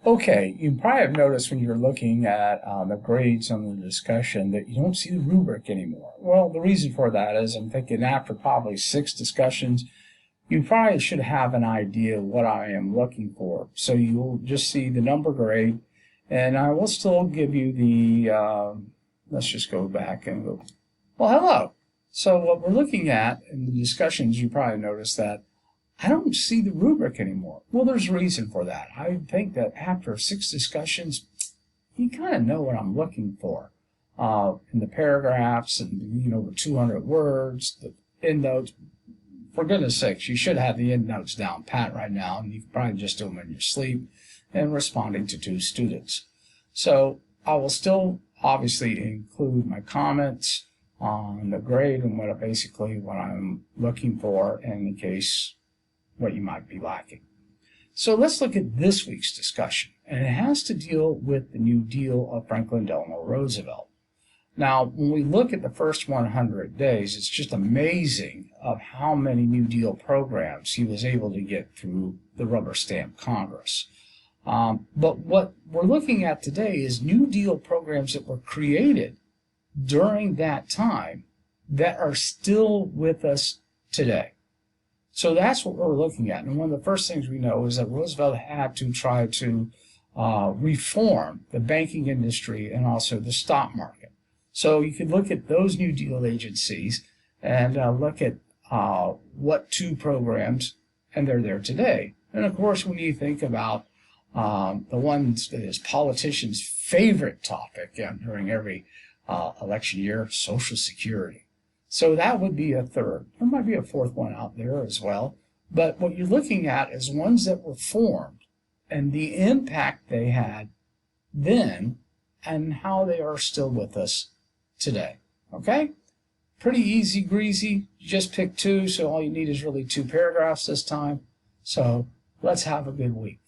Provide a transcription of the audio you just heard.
Okay, you probably have noticed when you're looking at the grades on the discussion that you don't see the rubric anymore. Well, the reason for that is I'm thinking after probably 6 discussions, you probably should have an idea what I am looking for. So you'll just see the number grade, and I will still give you the, let's just go back and go, well, hello. So what we're looking at in the discussions, you probably noticed that I don't see the rubric anymore. Well, there's a reason for that. I think that after 6 discussions, you kind of know what I'm looking for in the paragraphs and, the 200 words, the endnotes. For goodness sakes, you should have the endnotes down pat right now, and you probably just do them in your sleep and responding to 2 students. So I will still obviously include my comments on the grade and what I'm looking for in case what you might be lacking. So let's look at this week's discussion, and it has to deal with the New Deal of Franklin Delano Roosevelt. Now, when we look at the first 100 days, it's just amazing of how many New Deal programs he was able to get through the rubber stamp Congress. But what we're looking at today is New Deal programs that were created during that time that are still with us today. So that's what we're looking at. And one of the first things we know is that Roosevelt had to try to reform the banking industry and also the stock market. So you could look at those New Deal agencies and look at what 2 programs, and they're there today. And of course, when you think about the ones that is politicians' favorite topic during every election year, Social Security. So that would be a third. There might be a fourth one out there as well. But what you're looking at is ones that were formed and the impact they had then and how they are still with us today. Okay? Pretty easy greasy. You just pick 2, so all you need is really 2 paragraphs this time. So let's have a good week.